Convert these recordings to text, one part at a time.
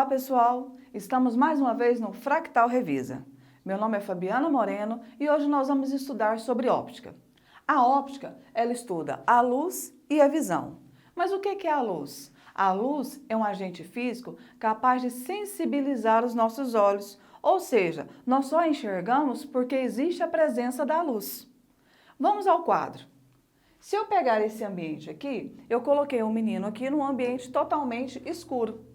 Olá, pessoal! Estamos mais uma vez no Fractal Revisa. Meu nome é Fabiana Moreno e hoje nós vamos estudar sobre óptica. A óptica, ela estuda a luz e a visão. Mas o que é a luz? A luz é um agente físico capaz de sensibilizar os nossos olhos, ou seja, nós só enxergamos porque existe a presença da luz. Vamos ao quadro. Se eu pegar esse ambiente aqui, eu coloquei um menino aqui num ambiente totalmente escuro,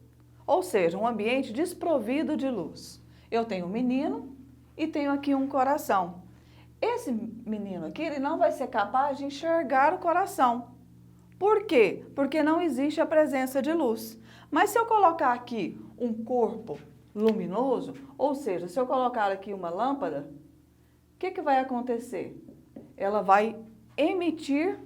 ou seja, um ambiente desprovido de luz. Eu tenho um menino e tenho aqui um coração. Esse menino aqui, ele não vai ser capaz de enxergar o coração. Por quê? Porque não existe a presença de luz. Mas se eu colocar aqui um corpo luminoso, ou seja, se eu colocar aqui uma lâmpada, o que vai acontecer? Ela vai emitir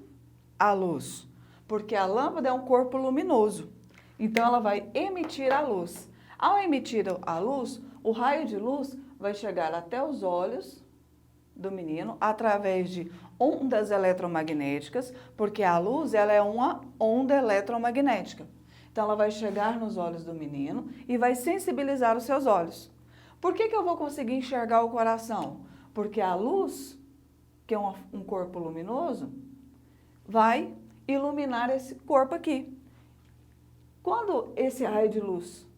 a luz, porque a lâmpada é um corpo luminoso. Então, ela vai emitir a luz. Ao emitir a luz, o raio de luz vai chegar até os olhos do menino através de ondas eletromagnéticas, porque a luz ela é uma onda eletromagnética. Então, ela vai chegar nos olhos do menino e vai sensibilizar os seus olhos. Por que eu vou conseguir enxergar o coração? Porque a luz, que é um corpo luminoso, vai iluminar esse corpo aqui. Quando esse raio de luz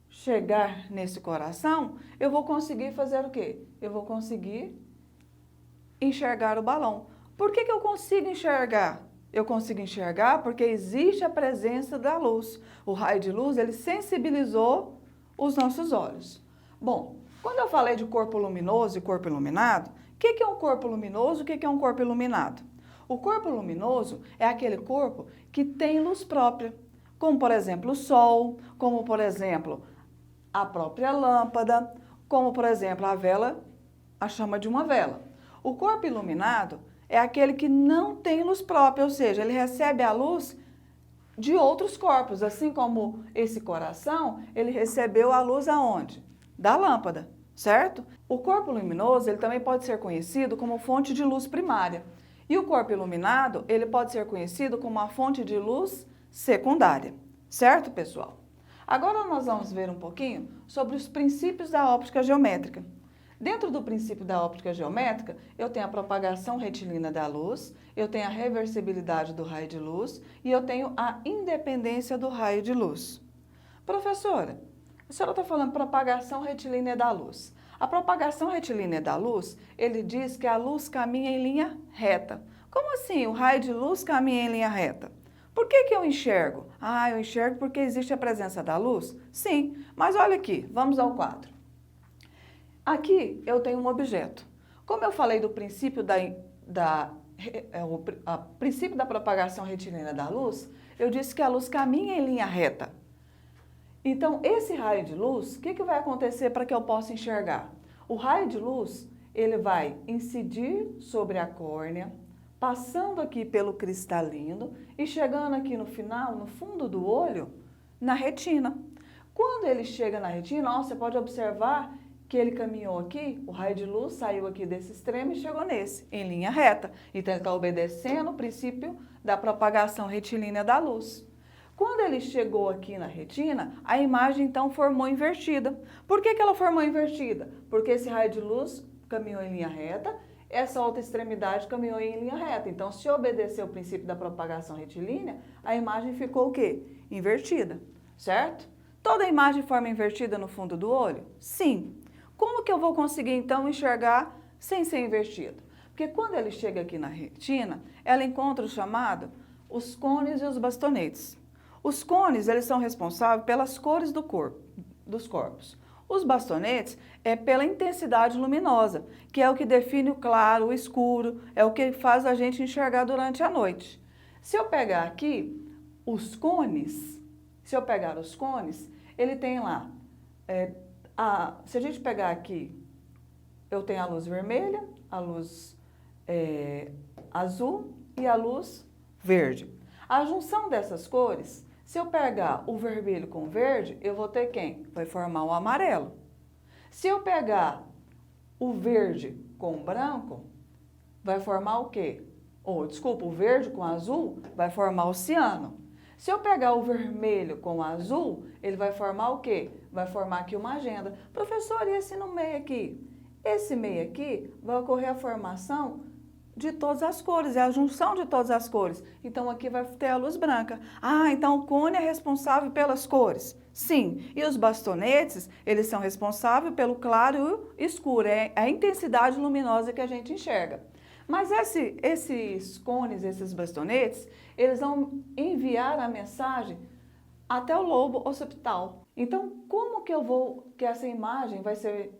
chegar nesse coração, eu vou conseguir fazer o quê? Eu vou conseguir enxergar o balão. Por que eu consigo enxergar? Eu consigo enxergar porque existe a presença da luz. O raio de luz, ele sensibilizou os nossos olhos. Bom, quando eu falei de corpo luminoso e corpo iluminado, o que é um corpo luminoso e o que é um corpo iluminado? O corpo luminoso é aquele corpo que tem luz própria, como, por exemplo, o sol, como, por exemplo, a própria lâmpada, como, por exemplo, a vela, a chama de uma vela. O corpo iluminado é aquele que não tem luz própria, ou seja, ele recebe a luz de outros corpos, assim como esse coração, ele recebeu a luz aonde? Da lâmpada, certo? O corpo luminoso, ele também pode ser conhecido como fonte de luz primária. E o corpo iluminado, ele pode ser conhecido como a fonte de luz secundária. Certo, pessoal? Agora nós vamos ver um pouquinho sobre os princípios da óptica geométrica. Dentro do princípio da óptica geométrica, eu tenho a propagação retilínea da luz, eu tenho a reversibilidade do raio de luz e eu tenho a independência do raio de luz. Professora, a senhora está falando propagação retilínea da luz. A propagação retilínea da luz, ele diz que a luz caminha em linha reta. Como assim o raio de luz caminha em linha reta? Por que eu enxergo? Ah, eu enxergo porque existe a presença da luz? Sim, mas olha aqui, vamos ao quadro. Aqui eu tenho um objeto. Como eu falei do princípio princípio da propagação retilínea da luz, eu disse que a luz caminha em linha reta. Então, esse raio de luz, o que vai acontecer para que eu possa enxergar? O raio de luz, ele vai incidir sobre a córnea, passando aqui pelo cristalino e chegando aqui no final, no fundo do olho, na retina. Quando ele chega na retina, ó, você pode observar que ele caminhou aqui, o raio de luz saiu aqui desse extremo e chegou nesse, em linha reta. Então, ele está obedecendo o princípio da propagação retilínea da luz. Quando ele chegou aqui na retina, a imagem então formou invertida. Por que ela formou invertida? Porque esse raio de luz caminhou em linha reta, essa outra extremidade caminhou em linha reta. Então, se obedecer o princípio da propagação retilínea, a imagem ficou o quê? Invertida, certo? Toda imagem forma invertida no fundo do olho? Sim. Como que eu vou conseguir então enxergar sem ser invertido? Porque quando ele chega aqui na retina, ela encontra o chamado os cones e os bastonetes. Os cones, eles são responsáveis pelas cores dos corpos. Os bastonetes é pela intensidade luminosa, que é o que define o claro, o escuro, é o que faz a gente enxergar durante a noite. Se eu pegar aqui os cones, ele tem lá, se a gente pegar aqui, eu tenho a luz vermelha, a luz azul e a luz verde. A junção dessas cores, se eu pegar o vermelho com o verde, eu vou ter quem? Vai formar o amarelo. Se eu pegar o verde com o branco, vai formar o quê? O verde com o azul vai formar o ciano. Se eu pegar o vermelho com o azul, ele vai formar o quê? Vai formar aqui uma agenda. Professor, e esse no meio aqui? Esse meio aqui vai ocorrer a formação de todas as cores, é a junção de todas as cores. Então, aqui vai ter a luz branca. Ah, então o cone é responsável pelas cores. Sim, e os bastonetes, eles são responsáveis pelo claro e escuro, é a intensidade luminosa que a gente enxerga. Mas esses cones, esses bastonetes, eles vão enviar a mensagem até o lobo occipital. Então, como que essa imagem vai ser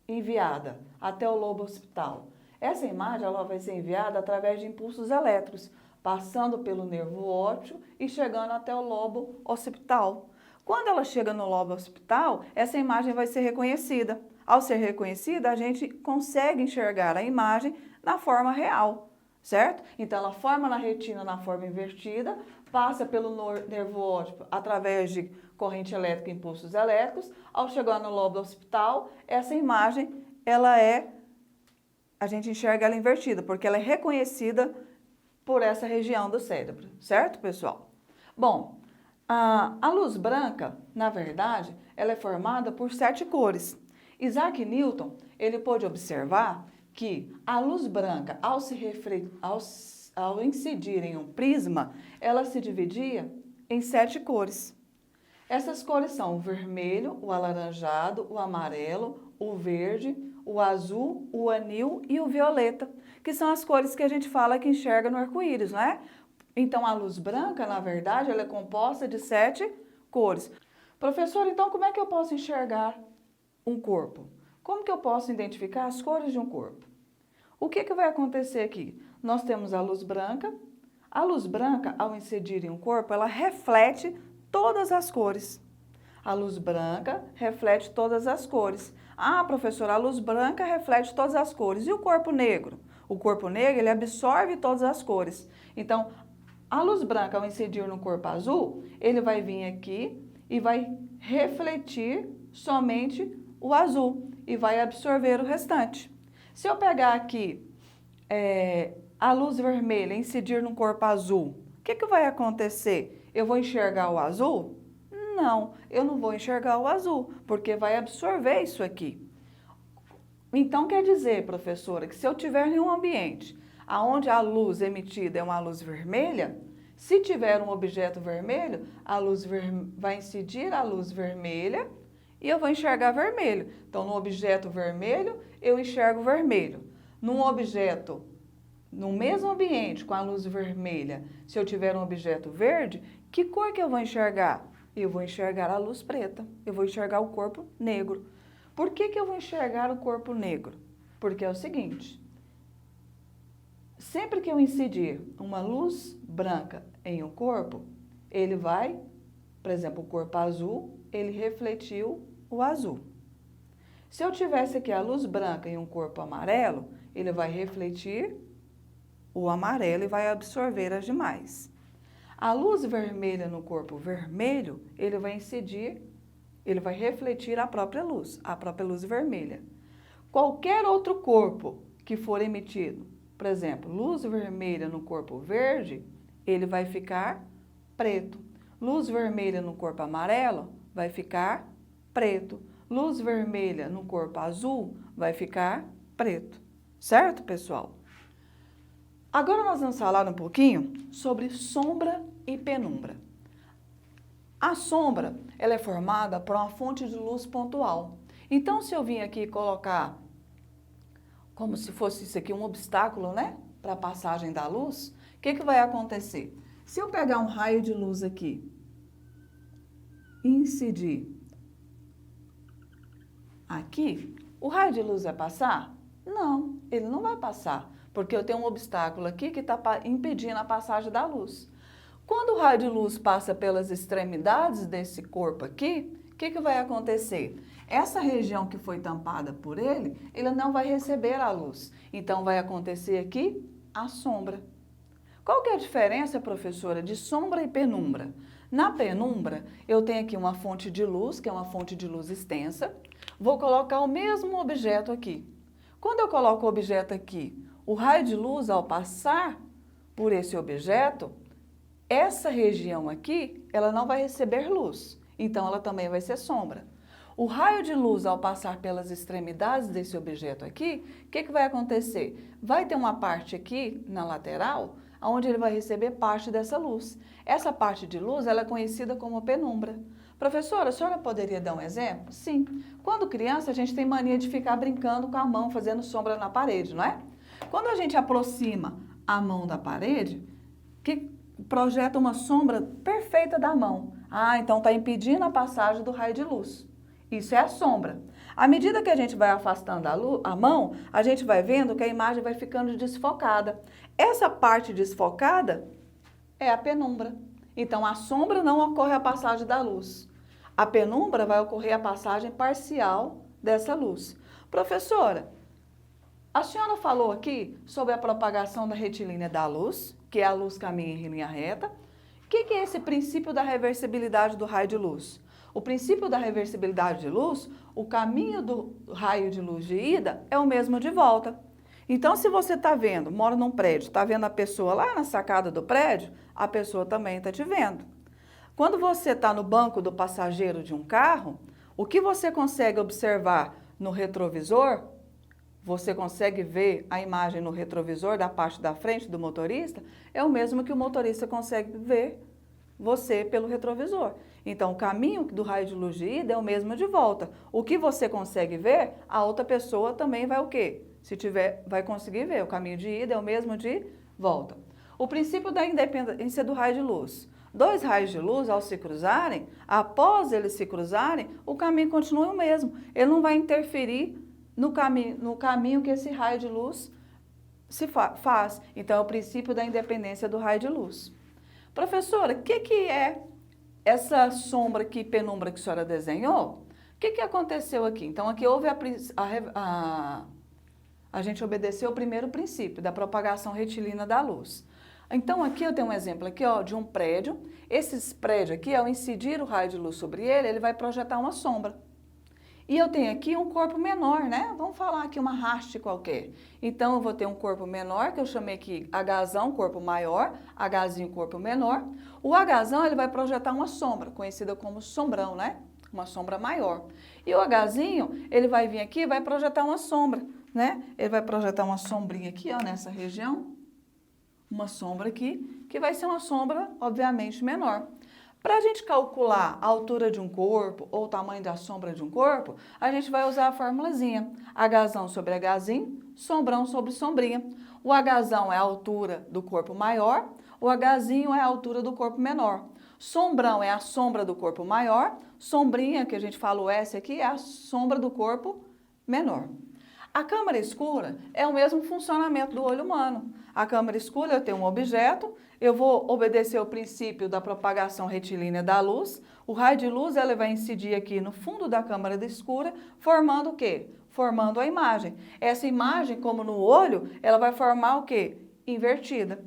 enviada até o lobo occipital? Essa imagem ela vai ser enviada através de impulsos elétricos, passando pelo nervo óptico e chegando até o lobo occipital. Quando ela chega no lobo occipital, essa imagem vai ser reconhecida. Ao ser reconhecida, a gente consegue enxergar a imagem na forma real, certo? Então, ela forma na retina na forma invertida, passa pelo nervo óptico através de corrente elétrica e impulsos elétricos. Ao chegar no lobo occipital, essa imagem, a gente enxerga ela invertida, porque ela é reconhecida por essa região do cérebro, certo, pessoal? Bom, a luz branca, na verdade, ela é formada por 7 cores. Isaac Newton, ele pôde observar que a luz branca, ao incidir em um prisma, ela se dividia em 7 cores. Essas cores são o vermelho, o alaranjado, o amarelo, o verde, o azul, o anil e o violeta, que são as cores que a gente fala que enxerga no arco-íris, não é? Então, a luz branca, na verdade, ela é composta de 7 cores. Professor, então como é que eu posso enxergar um corpo? Como que eu posso identificar as cores de um corpo? O que vai acontecer aqui? Nós temos a luz branca. A luz branca, ao incidir em um corpo, ela reflete todas as cores. A luz branca reflete todas as cores. Ah, professora, a luz branca reflete todas as cores. E o corpo negro? O corpo negro, ele absorve todas as cores. Então, a luz branca, ao incidir no corpo azul, ele vai vir aqui e vai refletir somente o azul e vai absorver o restante. Se eu pegar aqui a luz vermelha e incidir no corpo azul, o que vai acontecer? Eu vou enxergar o azul? Não, eu não vou enxergar o azul, porque vai absorver isso aqui. Então, quer dizer, professora, que se eu tiver em um ambiente onde a luz emitida é uma luz vermelha, se tiver um objeto vermelho, a luz vai incidir a luz vermelha e eu vou enxergar vermelho. Então, no objeto vermelho, eu enxergo vermelho. No mesmo ambiente com a luz vermelha, se eu tiver um objeto verde, que cor que eu vou enxergar? Eu vou enxergar a luz preta, eu vou enxergar o corpo negro. Por que eu vou enxergar o corpo negro? Porque é o seguinte, sempre que eu incidir uma luz branca em um corpo, ele vai, por exemplo, o corpo azul, ele refletiu o azul. Se eu tivesse aqui a luz branca em um corpo amarelo, ele vai refletir o amarelo e vai absorver as demais. A luz vermelha no corpo vermelho, ele vai incidir, ele vai refletir a própria luz vermelha. Qualquer outro corpo que for emitido, por exemplo, luz vermelha no corpo verde, ele vai ficar preto. Luz vermelha no corpo amarelo, vai ficar preto. Luz vermelha no corpo azul, vai ficar preto. Certo, pessoal? Agora nós vamos falar um pouquinho sobre sombra e penumbra. A sombra, ela é formada por uma fonte de luz pontual. Então, se eu vim aqui colocar como se fosse isso aqui um obstáculo, né, para a passagem da luz, o que vai acontecer? Se eu pegar um raio de luz aqui e incidir aqui, o raio de luz vai passar? Não, ele não vai passar, porque eu tenho um obstáculo aqui que está impedindo a passagem da luz. Quando o raio de luz passa pelas extremidades desse corpo aqui, o que vai acontecer? Essa região que foi tampada por ele não vai receber a luz. Então, vai acontecer aqui a sombra. Qual que é a diferença, professora, de sombra e penumbra? Na penumbra, eu tenho aqui uma fonte de luz, que é uma fonte de luz extensa. Vou colocar o mesmo objeto aqui. Quando eu coloco o objeto aqui, o raio de luz, ao passar por esse objeto, essa região aqui, ela não vai receber luz, então ela também vai ser sombra. O raio de luz, ao passar pelas extremidades desse objeto aqui, o que vai acontecer? Vai ter uma parte aqui, na lateral, onde ele vai receber parte dessa luz. Essa parte de luz, ela é conhecida como penumbra. Professora, a senhora poderia dar um exemplo? Sim. Quando criança, a gente tem mania de ficar brincando com a mão, fazendo sombra na parede, não é? Quando a gente aproxima a mão da parede, que projeta uma sombra perfeita da mão. Ah, então está impedindo a passagem do raio de luz. Isso é a sombra. À medida que a gente vai afastando a mão, a gente vai vendo que a imagem vai ficando desfocada. Essa parte desfocada é a penumbra. Então, a sombra não ocorre a passagem da luz. A penumbra vai ocorrer a passagem parcial dessa luz. Professora, a senhora falou aqui sobre a propagação da retilínea da luz, que é a luz caminha em linha reta. O que é esse princípio da reversibilidade do raio de luz? O princípio da reversibilidade de luz, o caminho do raio de luz de ida é o mesmo de volta. Então, se você está vendo, mora num prédio, está vendo a pessoa lá na sacada do prédio, a pessoa também está te vendo. Quando você está no banco do passageiro de um carro, o que você consegue observar no retrovisor, você consegue ver a imagem no retrovisor da parte da frente do motorista, é o mesmo que o motorista consegue ver você pelo retrovisor. Então, o caminho do raio de luz de ida é o mesmo de volta. O que você consegue ver, a outra pessoa também vai o quê? Se tiver, vai conseguir ver. O caminho de ida é o mesmo de volta. O princípio da independência do raio de luz. Dois raios de luz, ao se cruzarem, após eles se cruzarem, o caminho continua o mesmo. Ele não vai interferir no caminho que esse raio de luz faz. Então, é o princípio da independência do raio de luz. Professora, o que é essa sombra aqui, penumbra que a senhora desenhou? O que aconteceu aqui? Então, aqui houve a gente obedeceu o primeiro princípio da propagação retilínea da luz. Então, aqui eu tenho um exemplo aqui, ó, de um prédio. Esse prédio aqui, ao incidir o raio de luz sobre ele, ele vai projetar uma sombra. E eu tenho aqui um corpo menor, né? Vamos falar aqui uma haste qualquer. Então, eu vou ter um corpo menor, que eu chamei aqui Hzão, corpo maior, Hzinho, corpo menor. O Hzão, ele vai projetar uma sombra, conhecida como sombrão, né? Uma sombra maior. E o Hzinho, ele vai vir aqui e vai projetar uma sombra, né? Ele vai projetar uma sombrinha aqui, ó, nessa região. Uma sombra aqui, que vai ser uma sombra, obviamente, menor. Para a gente calcular a altura de um corpo ou o tamanho da sombra de um corpo, a gente vai usar a formulazinha. Hzão sobre Hzinho, sombrão sobre sombrinha. O Hzão é a altura do corpo maior, o Hzinho é a altura do corpo menor. Sombrão é a sombra do corpo maior, sombrinha, que a gente fala o S aqui, é a sombra do corpo menor. A câmara escura é o mesmo funcionamento do olho humano. A câmara escura, eu tenho um objeto, eu vou obedecer o princípio da propagação retilínea da luz. O raio de luz ela vai incidir aqui no fundo da câmara escura, formando o quê? Formando a imagem. Essa imagem, como no olho, ela vai formar o quê? Invertida.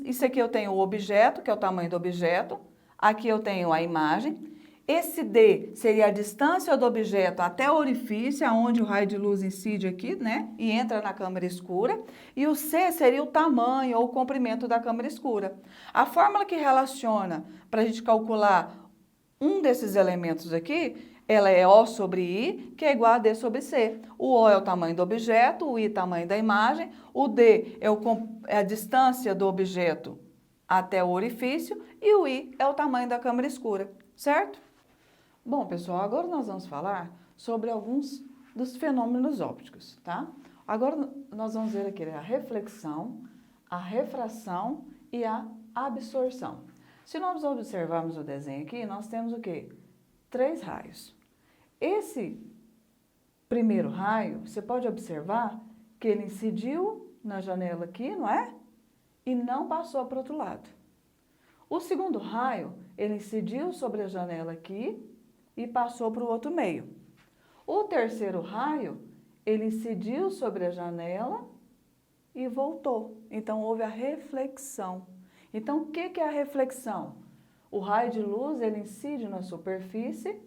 Isso aqui eu tenho o objeto, que é o tamanho do objeto. Aqui eu tenho a imagem. Esse D seria a distância do objeto até o orifício, onde o raio de luz incide aqui, né? E entra na câmara escura. E o C seria o tamanho ou o comprimento da câmara escura. A fórmula que relaciona para a gente calcular um desses elementos aqui, ela é O sobre I, que é igual a D sobre C. O O é o tamanho do objeto, o I é o tamanho da imagem, o D é a distância do objeto até o orifício e o I é o tamanho da câmara escura, certo? Bom, pessoal, agora nós vamos falar sobre alguns dos fenômenos ópticos, tá? Agora nós vamos ver aqui a reflexão, a refração e a absorção. Se nós observarmos o desenho aqui, nós temos o quê? 3 raios. Esse primeiro raio, você pode observar que ele incidiu na janela aqui, não é? E não passou para o outro lado. O segundo raio, ele incidiu sobre a janela aqui e passou para o outro meio. O terceiro raio, ele incidiu sobre a janela e voltou. Então, houve a reflexão. Então, o que é a reflexão? O raio de luz, ele incide na superfície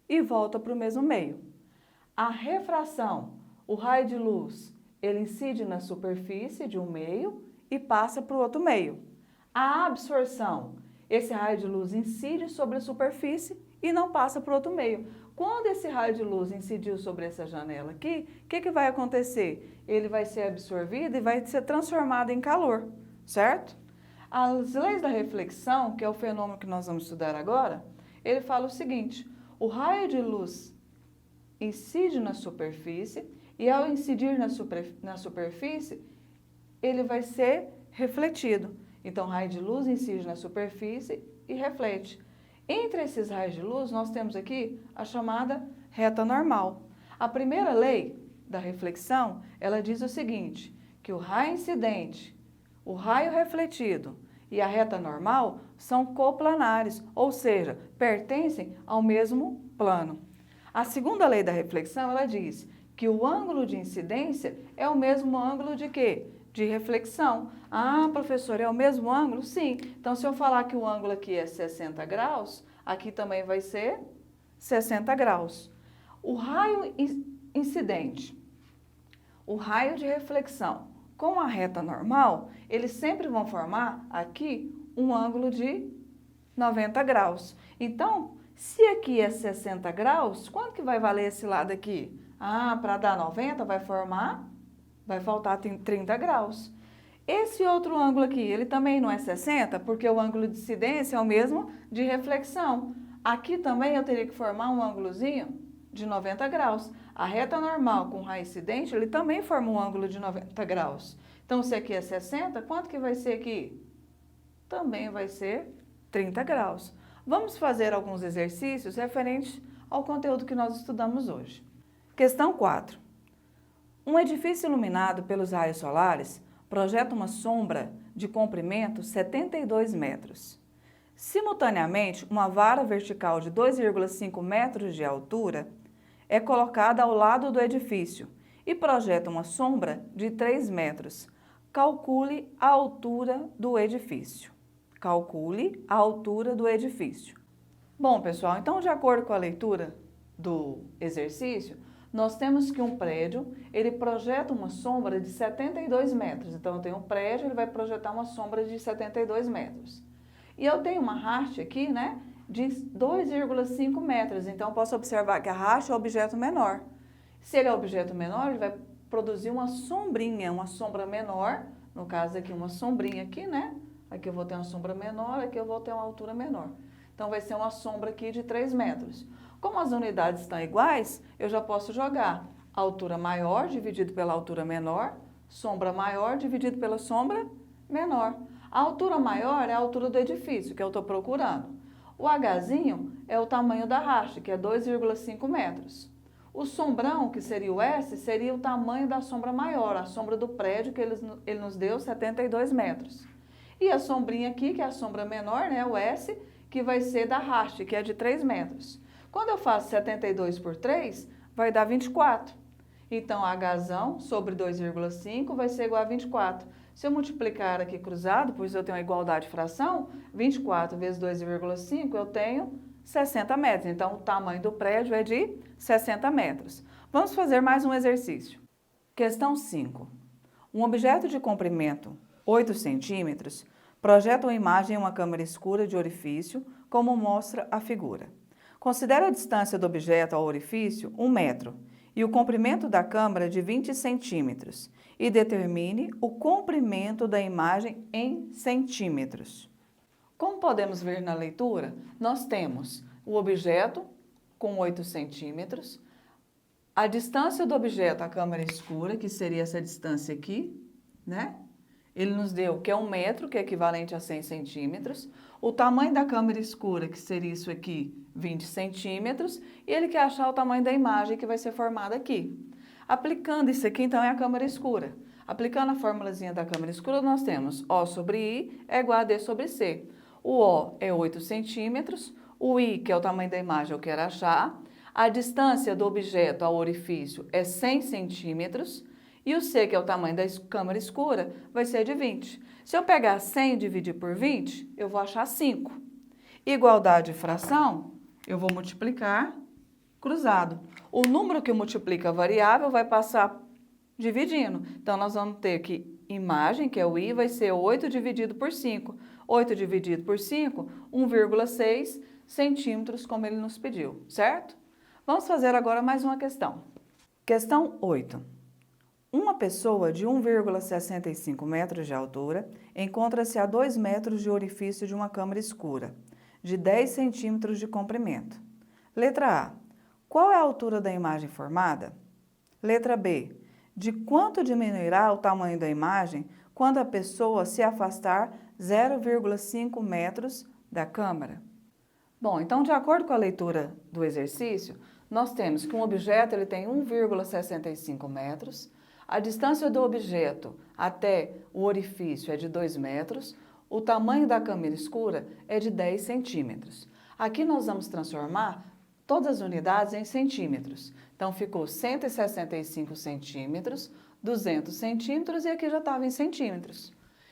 e volta para o mesmo meio. A refração, o raio de luz, ele incide na superfície de um meio e passa para o outro meio. A absorção, esse raio de luz incide sobre a superfície e não passa para outro meio. Quando esse raio de luz incidiu sobre essa janela aqui, o que vai acontecer? Ele vai ser absorvido e vai ser transformado em calor, certo? As leis da reflexão, que é o fenômeno que nós vamos estudar agora, ele fala o seguinte: o raio de luz incide na superfície e ao incidir na superfície, ele vai ser refletido. Então, o raio de luz incide na superfície e reflete. Entre esses raios de luz, nós temos aqui a chamada reta normal. A primeira lei da reflexão, ela diz o seguinte, que o raio incidente, o raio refletido e a reta normal são coplanares, ou seja, pertencem ao mesmo plano. A segunda lei da reflexão, ela diz que o ângulo de incidência é o mesmo ângulo de quê? De reflexão. Ah, professor, é o mesmo ângulo? Sim. Então, se eu falar que o ângulo aqui é 60 graus, aqui também vai ser 60 graus. O raio incidente, o raio de reflexão com a reta normal, eles sempre vão formar aqui um ângulo de 90 graus. Então, se aqui é 60 graus, quanto que vai valer esse lado aqui? Ah, para dar 90 vai faltar 30 graus. Esse outro ângulo aqui, ele também não é 60, porque o ângulo de incidência é o mesmo de reflexão. Aqui também eu teria que formar um ângulozinho de 90 graus. A reta normal com raio incidente, ele também forma um ângulo de 90 graus. Então, se aqui é 60, quanto que vai ser aqui? Também vai ser 30 graus. Vamos fazer alguns exercícios referentes ao conteúdo que nós estudamos hoje. Questão 4. Um edifício iluminado pelos raios solares projeta uma sombra de comprimento 72 metros. Simultaneamente, uma vara vertical de 2,5 metros de altura é colocada ao lado do edifício e projeta uma sombra de 3 metros. Calcule a altura do edifício. Calcule a altura do edifício. Bom, pessoal, então, de acordo com a leitura do exercício, nós temos que um prédio, ele projeta uma sombra de 72 metros. Então, eu tenho um prédio, ele vai projetar uma sombra de 72 metros. E eu tenho uma haste aqui, né, de 2,5 metros. Então, eu posso observar que a haste é o objeto menor. Se ele é objeto menor, ele vai produzir uma sombrinha, uma sombra menor. No caso aqui, uma sombrinha aqui, né? Aqui eu vou ter uma sombra menor, aqui eu vou ter uma altura menor. Então, vai ser uma sombra aqui de 3 metros. Como as unidades estão iguais, eu já posso jogar a altura maior dividido pela altura menor, sombra maior dividido pela sombra menor. A altura maior é a altura do edifício, que eu estou procurando. O Hzinho é o tamanho da haste, que é 2,5 metros. O sombrão, que seria o S, seria o tamanho da sombra maior, a sombra do prédio, que ele nos deu 72 metros. E a sombrinha aqui, que é a sombra menor, né, o S, que vai ser da haste, que é de 3 metros. Quando eu faço 72 por 3, vai dar 24. Então, Hzão sobre 2,5 vai ser igual a 24. Se eu multiplicar aqui cruzado, pois eu tenho a igualdade de fração, 24 vezes 2,5, eu tenho 60 metros. Então, o tamanho do prédio é de 60 metros. Vamos fazer mais um exercício. Questão 5. Um objeto de comprimento 8 centímetros projeta uma imagem em uma câmara escura de orifício, como mostra a figura. Considere a distância do objeto ao orifício 1 metro e o comprimento da câmara de 20 centímetros e determine o comprimento da imagem em centímetros. Como podemos ver na leitura, nós temos o objeto com 8 centímetros, a distância do objeto à câmara escura, que seria essa distância aqui, né? Ele nos deu que é 1 metro, que é equivalente a 100 centímetros. O tamanho da câmara escura, que seria isso aqui, 20 centímetros. E ele quer achar o tamanho da imagem que vai ser formada aqui. Aplicando isso aqui, então, é a câmara escura. Aplicando a formulazinha da câmara escura, nós temos O sobre I é igual a D sobre C. O O é 8 centímetros. O I, que é o tamanho da imagem, eu quero achar. A distância do objeto ao orifício é 100 centímetros. E o C, que é o tamanho da câmara escura, vai ser de 20. Se eu pegar 100 e dividir por 20, eu vou achar 5. Igualdade de fração, eu vou multiplicar cruzado. O número que multiplica a variável vai passar dividindo. Então, nós vamos ter que imagem, que é o I, vai ser 8 dividido por 5. 8 dividido por 5, 1,6 centímetros, como ele nos pediu, certo? Vamos fazer agora mais uma questão. Questão 8. Uma pessoa de 1,65 metros de altura encontra-se a 2 metros de orifício de uma câmara escura, de 10 centímetros de comprimento. Letra A. Qual é a altura da imagem formada? Letra B. De quanto diminuirá o tamanho da imagem quando a pessoa se afastar 0,5 metros da câmera? Bom, então, de acordo com a leitura do exercício, nós temos que um objeto ele tem 1,65 metros, a distância do objeto até o orifício é de 2 metros, o tamanho da câmera escura é de 10 centímetros. Aqui nós vamos transformar todas as unidades em centímetros. Então, ficou 165 centímetros, 200 centímetros e aqui já estava em centímetros.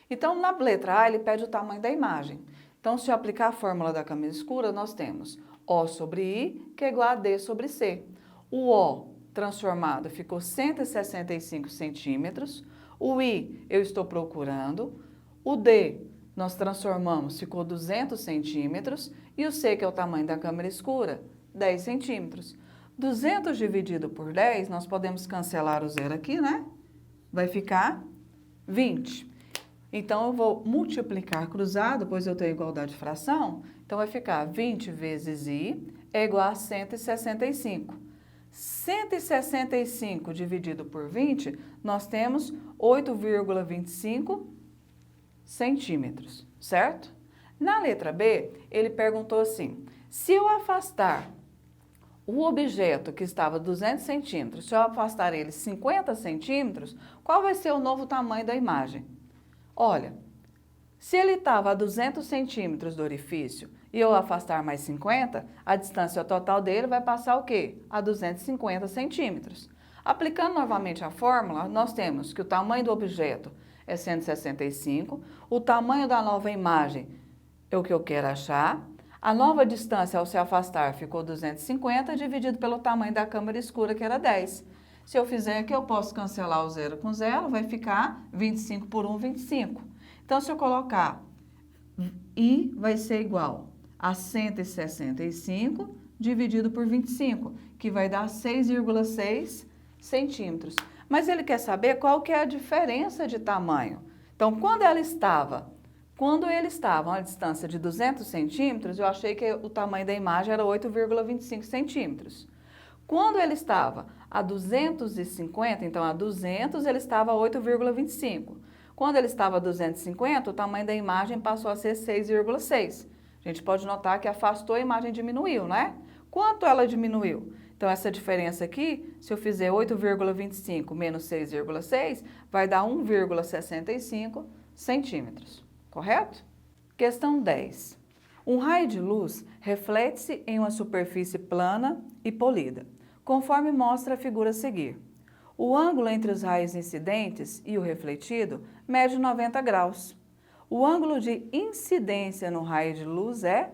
Então, na letra A, ele pede o tamanho da imagem. Então, se eu aplicar a fórmula da câmera escura, nós temos O sobre I, que é igual a D sobre C. O O transformado ficou 165 centímetros. O I eu estou procurando. O D nós transformamos, ficou 200 centímetros. E o C, que é o tamanho da câmera escura, 10 centímetros. 200 dividido por 10, nós podemos cancelar o zero aqui, né? Vai ficar 20. Então, eu vou multiplicar cruzado, pois eu tenho igualdade de fração. Então, vai ficar 20 vezes I é igual a 165. 165 dividido por 20, nós temos 8,25 centímetros, certo? Na letra B, ele perguntou assim, se eu afastar o objeto que estava 200 centímetros, se eu afastar ele 50 centímetros, qual vai ser o novo tamanho da imagem? Olha, se ele estava a 200 centímetros do orifício e eu afastar mais 50, a distância total dele vai passar o quê? A 250 centímetros. Aplicando novamente a fórmula, nós temos que o tamanho do objeto é 165, o tamanho da nova imagem é o que eu quero achar, a nova distância ao se afastar ficou 250 dividido pelo tamanho da câmera escura, que era 10. Se eu fizer aqui, eu posso cancelar o zero com zero, vai ficar 25 por 1, 25. Então, se eu colocar I vai ser igual a 165 dividido por 25, que vai dar 6,6 centímetros. Mas ele quer saber qual que é a diferença de tamanho. Então, quando ele estava a uma distância de 200 centímetros, eu achei que o tamanho da imagem era 8,25 centímetros. Quando ele estava a 250, então a 200, ele estava a 8,25. Quando ele estava a 250, o tamanho da imagem passou a ser 6,6. A gente pode notar que afastou, a imagem diminuiu, né? Quanto ela diminuiu? Então, essa diferença aqui, se eu fizer 8,25 menos 6,6, vai dar 1,65 centímetros, correto? Questão 10. Um raio de luz reflete-se em uma superfície plana e polida, conforme mostra a figura a seguir. O ângulo entre os raios incidentes e o refletido mede 90 graus. O ângulo de incidência no raio de luz é...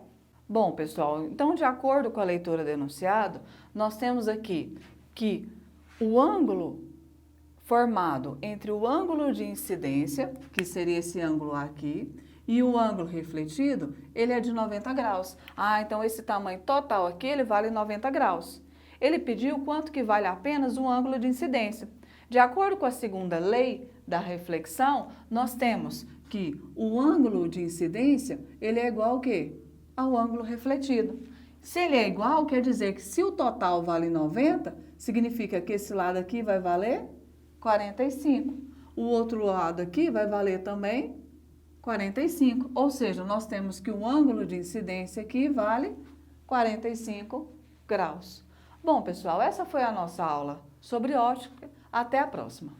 Bom, pessoal, então, de acordo com a leitura do enunciado, nós temos aqui que o ângulo formado entre o ângulo de incidência, que seria esse ângulo aqui, e o ângulo refletido, ele é de 90 graus. Ah, então esse tamanho total aqui, ele vale 90 graus. Ele pediu quanto que vale apenas o ângulo de incidência. De acordo com a segunda lei da reflexão, nós temos que o ângulo de incidência, ele é igual ao quê? Ao ângulo refletido. Se ele é igual, quer dizer que se o total vale 90, significa que esse lado aqui vai valer 45. O outro lado aqui vai valer também 45. Ou seja, nós temos que o ângulo de incidência aqui vale 45 graus. Bom, pessoal, essa foi a nossa aula sobre óptica. Até a próxima.